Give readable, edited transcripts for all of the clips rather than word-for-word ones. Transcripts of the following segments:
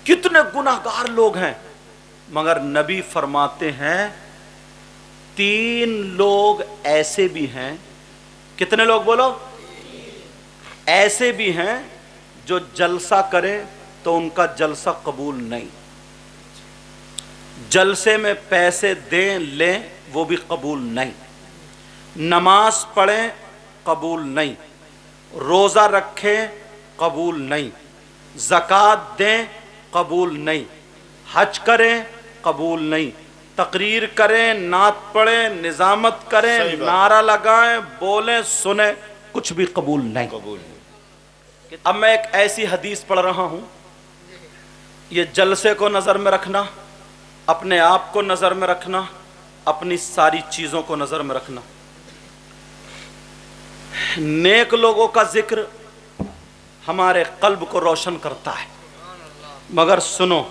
کتنے گناہگار لوگ ہیں، مگر نبی فرماتے ہیں 3 لوگ ایسے بھی ہیں، کتنے لوگ بولو؟ ایسے بھی ہیں جو جلسہ کریں تو ان کا جلسہ قبول نہیں، جلسے میں پیسے دیں لیں وہ بھی قبول نہیں، نماز پڑھیں قبول نہیں، روزہ رکھیں قبول نہیں، زکوٰۃ دیں قبول نہیں، حج کریں قبول نہیں، تقریر کریں، نعت پڑھیں، نظامت کریں، نعرہ لگائیں، بولیں، سنیں، کچھ بھی قبول نہیں۔ اب میں ایک ایسی حدیث پڑھ رہا ہوں، یہ جلسے کو نظر میں رکھنا، اپنے آپ کو نظر میں رکھنا، اپنی ساری چیزوں کو نظر میں رکھنا۔ نیک لوگوں کا ذکر ہمارے قلب کو روشن کرتا ہے، مگر سنو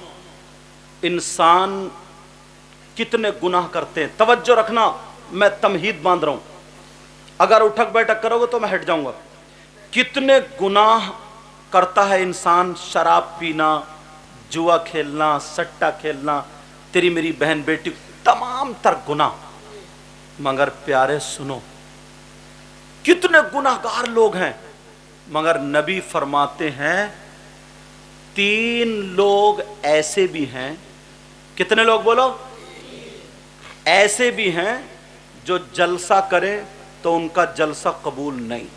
انسان کتنے گناہ کرتے ہیں۔ توجہ رکھنا، میں تمہید باندھ رہا ہوں، اگر اٹھک بیٹھک کرو گے تو میں ہٹ جاؤں گا۔ کتنے گناہ کرتا ہے انسان، شراب پینا، جوا کھیلنا، سٹا کھیلنا، تیری میری بہن بیٹی، تمام تر گناہ، مگر پیارے سنو کتنے گناہگار لوگ ہیں، مگر نبی فرماتے ہیں 3 لوگ ایسے بھی ہیں، کتنے لوگ بولو؟ ایسے بھی ہیں جو جلسہ کریں تو ان کا جلسہ قبول نہیں،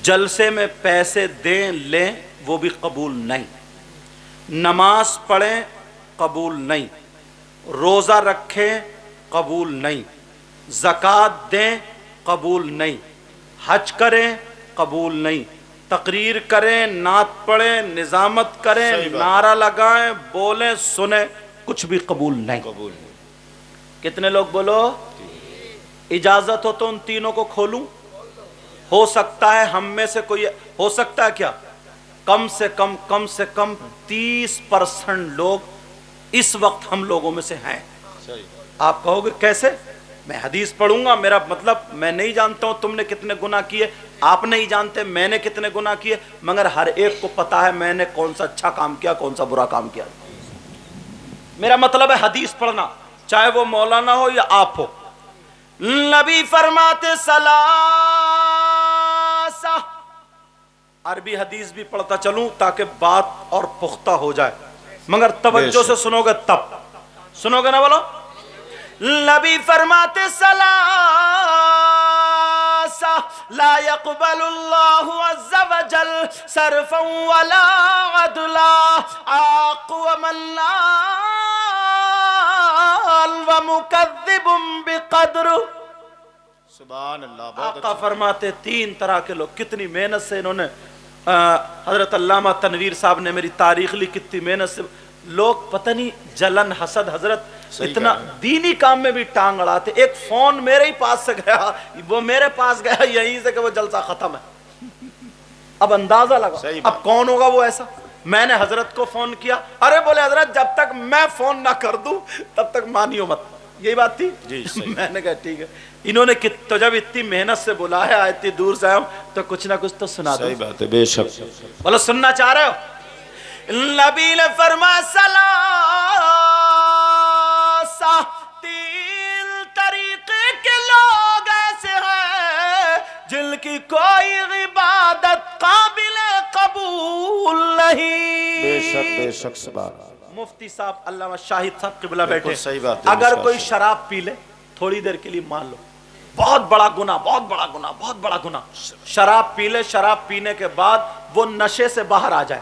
جلسے میں پیسے دیں لیں وہ بھی قبول نہیں، نماز پڑھیں قبول نہیں، روزہ رکھیں قبول نہیں، زکوٰۃ دیں قبول نہیں، حج کریں قبول نہیں، تقریر کریں، نعت پڑھیں، نظامت کریں، نعرہ لگائیں، بولیں، سنیں، کچھ بھی قبول نہیں۔ کتنے لوگ بولو؟ اجازت ہو تو ان تینوں کو کھولوں؟ ہو سکتا ہے ہم میں سے کوئی، ہو سکتا ہے کیا کم سے کم 30% لوگ اس وقت ہم لوگوں میں سے ہیں۔ آپ کہو گے کیسے؟ میں حدیث پڑھوں گا، میرا مطلب میں نہیں جانتا ہوں تم نے کتنے گناہ کیے، آپ نہیں جانتے میں نے کتنے گناہ کیے، مگر ہر ایک کو پتا ہے میں نے کون سا اچھا کام کیا، کون سا برا کام کیا۔ میرا مطلب ہے حدیث پڑھنا، چاہے وہ مولانا ہو یا آپ ہو۔ نبی فرماتے ثلاثہ، عربی حدیث بھی پڑھتا چلوں تاکہ بات اور پختہ ہو جائے، مگر توجہ سے سنو گے تب سنو گے نا، بولو۔ نبی فرماتے ثلاثہ لا يقبل اللہ عز وجل صرفا ولا عدلا، عاق ومنان ومکذب بقدر۔ سبحان اللہ۔ آقا فرماتے 3 طرح کے لوگ، کتنی محنت سے انہوں نے، حضرت علامہ تنویر صاحب نے میری تاریخ لی، کتنی محنت سے لوگ پتہ نہیں جلن حسد، حضرت اتنا دینی کام میں بھی ٹانگ اڑاتے۔ ایک فون میرے ہی پاس سے گیا، وہ میرے پاس گیا یہیں سے کہ وہ جلسہ ختم ہے۔ اب اندازہ لگا اب کون ہوگا وہ ایسا۔ میں نے حضرت کو فون کیا، ارے بولے حضرت جب تک میں فون نہ کر دوں تب تک مانیو مت، یہی بات تھی جی۔ میں نے کہا ٹھیک ہے۔ انہوں نے تو جب اتنی محنت سے بلایا، اتنی دور سے آیا ہوں تو کچھ نہ کچھ تو سنا دو۔ صحیح بات ہے، بے شک۔ بولو سننا چاہ رہے ہو؟ نبی نے فرمایا ثلاثہ، 3 طریقے کے لوگ ایسے ہیں جن کی کوئی عبادت قابل قبول نہیں۔ بے شک بے شک، سبحان۔ مفتی صاحب علامہ شاہد صاحب قبلہ بیٹھے، صحیح بات ہے۔ اگر کوئی شراب پی لے تھوڑی دیر کے لیے مان لو بہت بڑا گناہ، بہت بڑا گناہ، بہت بڑا گناہ، شراب پی لے، شراب پینے کے بعد وہ نشے سے باہر آ جائے،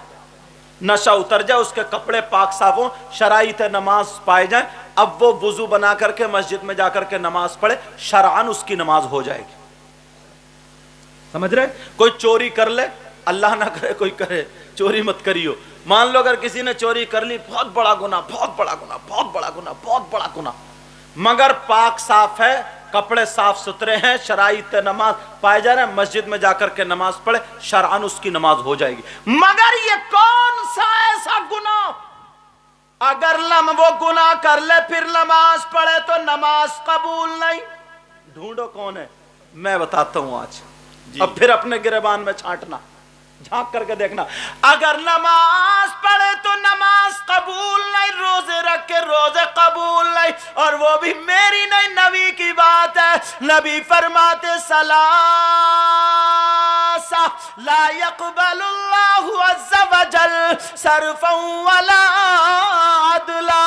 نشہ اتر جائے، اس کے کپڑے پاک صاف ہوں، شرائط نماز پائے جائیں، اب وہ وضو بنا کر کے مسجد میں جا کر کے نماز پڑھے، شرعاً اس کی نماز ہو جائے گی۔ سمجھ رہے؟ کوئی چوری کر لے، اللہ نہ کرے کوئی کرے، چوری مت کریو، مان لو اگر کسی نے چوری کر لی، بہت بڑا گناہ، بہت بڑا گناہ، بہت بڑا گناہ، بہت بڑا گناہ، مگر پاک صاف ہے، کپڑے صاف ستھرے ہیں، شرائط نماز پائے جا رہے ہیں، مسجد میں جا کر کے نماز پڑھے، شرعاً اس کی نماز ہو جائے گی۔ مگر یہ کون سا ایسا گناہ اگر وہ گناہ کر لے پھر نماز پڑھے تو نماز قبول نہیں؟ ڈھونڈو کون ہے، میں بتاتا ہوں آج، اب پھر اپنے گریبان میں چھانٹنا، جھانک کر کے دیکھنا۔ اگر نماز پڑھے قبول نہیں، روزے رکھ کے روزے قبول نہیں، اور وہ بھی میری نہیں نبی کی بات ہے۔ نبی فرماتے ثلاثہ لا يقبل اللہ عز وجل صرفا ولا عدلا،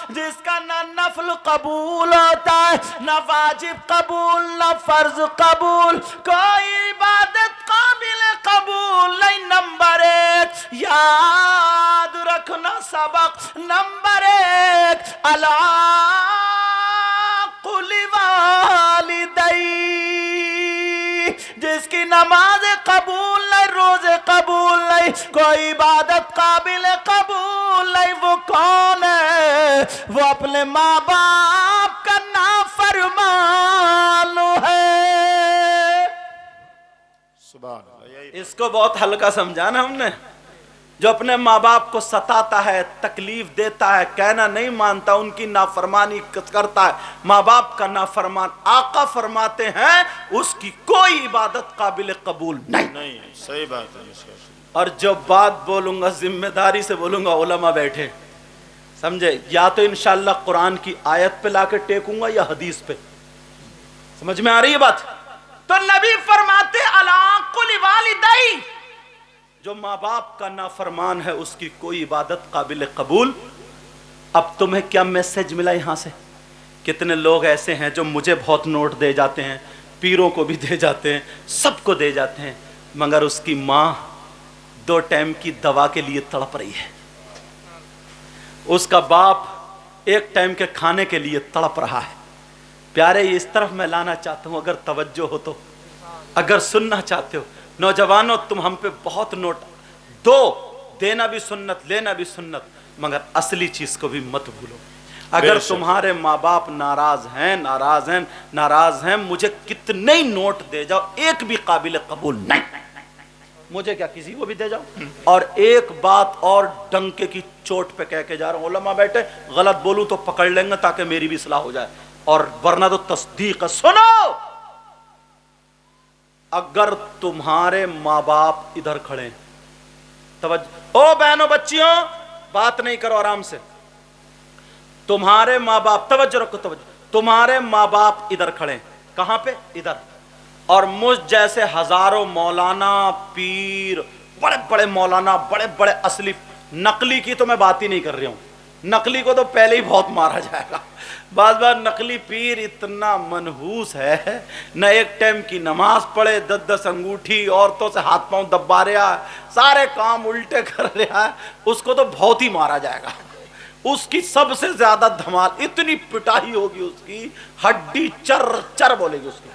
جس کا نہ نفل قبول ہوتا ہے، نہ واجب قبول، نہ فرض قبول، کوئی عبادت قابل قبول نہیں۔ نمبر ایک یاد رکھنا سبق، نمبر ایک العاق لوالدی، جس کی نماز قبول نہیں، روزے قبول نہیں، کوئی عبادت قابل قبول نہیں، وہ کون ہے؟ وہ اپنے ماں باپ کا نافرمان ہے۔ سبحان اللہ۔ اس کو بہت ہلکا سمجھا نا ہم نے۔ جو اپنے ماں باپ کو ستاتا ہے، تکلیف دیتا ہے، کہنا نہیں مانتا، ان کی نافرمانی کرتا ہے، ماں باپ کا نافرمان، آقا فرماتے ہیں اس کی کوئی عبادت قابل قبول نہیں۔ نہیں، صحیح بات ہے۔ اور جو بات بولوں گا ذمہ داری سے بولوں گا، علماء بیٹھے سمجھے، یا تو انشاءاللہ قرآن کی آیت پہ لا کے ٹیکوں گا یا حدیث پہ۔ سمجھ میں آ رہی ہے بات؟ تو نبی فرماتے العاق لوالدی، جو ماں باپ کا نافرمان ہے اس کی کوئی عبادت قابل قبول۔ اب تمہیں کیا میسج ملا یہاں سے؟ کتنے لوگ ایسے ہیں جو مجھے بہت نوٹ دے جاتے ہیں، پیروں کو بھی دے جاتے ہیں، سب کو دے جاتے ہیں، مگر اس کی ماں 2 ٹائم کی دوا کے لیے تڑپ رہی ہے، اس کا باپ 1 ٹائم کے کھانے کے لیے تڑپ رہا ہے۔ پیارے اس طرف میں لانا چاہتا ہوں، اگر توجہ ہو تو، اگر سننا چاہتے ہو، نوجوانوں تم ہم پہ بہت نوٹ دو، دینا بھی سنت، لینا بھی سنت، مگر اصلی چیز کو بھی مت بھولو۔ اگر تمہارے ماں باپ ناراض ہیں، مجھے کتنے ہی نوٹ دے جاؤ، ایک بھی قابل قبول نہیں، مجھے کیا کسی کو بھی دے جاؤ۔ اور ایک بات اور ڈنکے کی چوٹ پہ کہہ کے جا رہا ہوں، علماء بیٹھے غلط بولوں تو پکڑ لیں گے تاکہ میری بھی اصلاح ہو جائے، اور ورنہ تو تصدیق ہے۔ سنو، اگر تمہارے ماں باپ ادھر کھڑے ہیں، توجہ، او بہنوں بچیوں بات نہیں کرو، آرام سے، تمہارے ماں باپ، توجہ رکھو، توجہ، تمہارے ماں باپ ادھر کھڑے ہیں، کہاں پہ؟ ادھر، اور مجھ جیسے ہزاروں مولانا، پیر، بڑے بڑے مولانا، بڑے بڑے اصلی، نقلی کی تو میں بات ہی نہیں کر رہی ہوں، نقلی کو تو پہلے ہی بہت مارا جائے گا۔ بعض بار نقلی پیر اتنا منحوس ہے، نہ ایک ٹائم کی نماز پڑھے، 10 انگوٹھی، عورتوں سے ہاتھ پاؤں دبا رہا ہے، سارے کام الٹے کر رہا ہے، اس کو تو بہت ہی مارا جائے گا۔ اس کی سب سے زیادہ دھمال، اتنی پٹائی ہوگی اس کی، ہڈی چر چر بولے گی اس کی،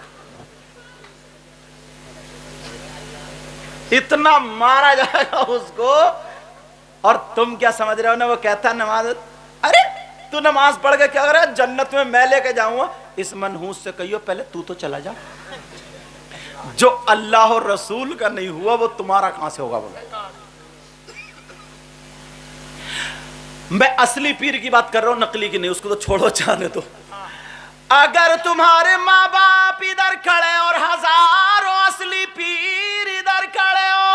اتنا مارا جائے گا اس کو۔ اور تم کیا سمجھ رہے ہو نا، وہ کہتا ہے نماز، ارے تو نماز پڑھ کے کیا کر رہا ہے، جنت میں لے کے جاؤں گا۔ اس منحوس سے کہیو پہلے تو چلا جا، جو اللہ اور رسول کا نہیں ہوا وہ تمہارا کہاں سے ہوگا؟ میں اصلی پیر کی بات کر رہا ہوں، نقلی کی نہیں، اس کو تو چھوڑو، جانے دو۔ اگر تمہارے ماں باپ ادھر کھڑے اور ہزاروں اصلی پیر ادھر کھڑے ہو،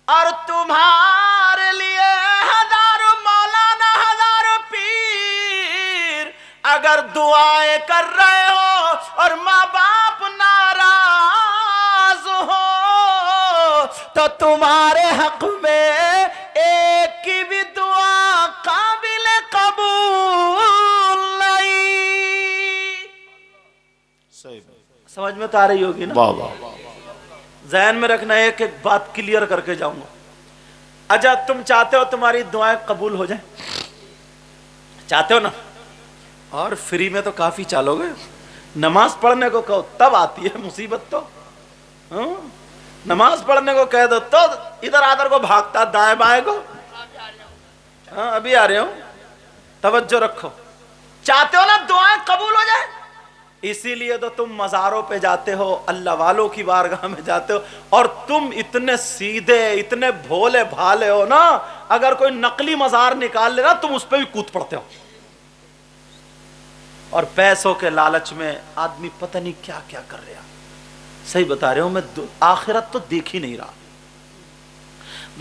اور تمہارے لیے ہزاروں مولانا، ہزاروں پیر اگر دعائیں کر رہے ہو، اور ماں باپ ناراض ہو، تو تمہارے حق میں ایک کی بھی دعا قابل قبول نہیں۔ صحیح، سمجھ میں تو آ رہی ہوگی نا؟ واہ واہ، ذہن میں رکھنا، ایک ایک بات کلیئر کر کے جاؤں گا۔ اچھا تم چاہتے ہو تمہاری دعائیں قبول ہو جائیں؟ چاہتے ہو نا؟ اور فری میں تو کافی چالو گے، نماز پڑھنے کو کہو تب آتی ہے مصیبت تو، نماز پڑھنے کو کہہ دو تو ادھر آدھر کو بھاگتا، دائیں بائیں کو، ہاں ابھی آ رہے ہوں، توجہ رکھو۔ چاہتے ہو نا دعائیں قبول ہو جائیں؟ اسی لیے تو تم مزاروں پہ جاتے ہو، اللہ والوں کی بارگاہ میں جاتے ہو، اور تم اتنے سیدھے، اتنے بھولے بھالے ہو نا، اگر کوئی نقلی مزار نکال لے نا تم اس پہ بھی کود پڑتے ہو۔ اور پیسوں کے لالچ میں آدمی پتہ نہیں کیا کیا کر رہا۔ صحیح بتا رہے ہوں میں، آخرت تو دیکھ ہی نہیں رہا۔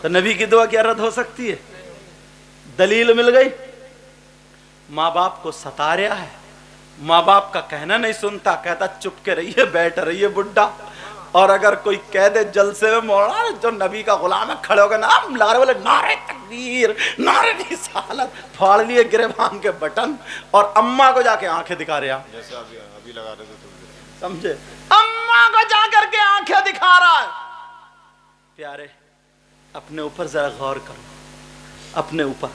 تو نبی کی دعا کیا رد ہو سکتی ہے؟ دلیل مل گئی. ماں باپ کو ستا رہا ہے, ماں باپ کا کہنا نہیں سنتا, کہتا چپ کے رہیے, بیٹھ رہیے بڈھا. اور اگر کوئی کہہ دے جلسے میں مولانا جو نبی کا غلام ہے, کھڑے ہو گئے نام لارے والے نعرے تکبیر نعرے رسالت, پھاڑ لیے گریبان کے بٹن اور اماں کو جا کے آنکھیں دکھا رہا, جیسے ابھی لگا رہے تھے, سمجھے, اماں کو جا کر کے آنکھیں دکھا رہا ہے. پیارے اپنے اوپر ذرا غور کرو, اپنے اوپر.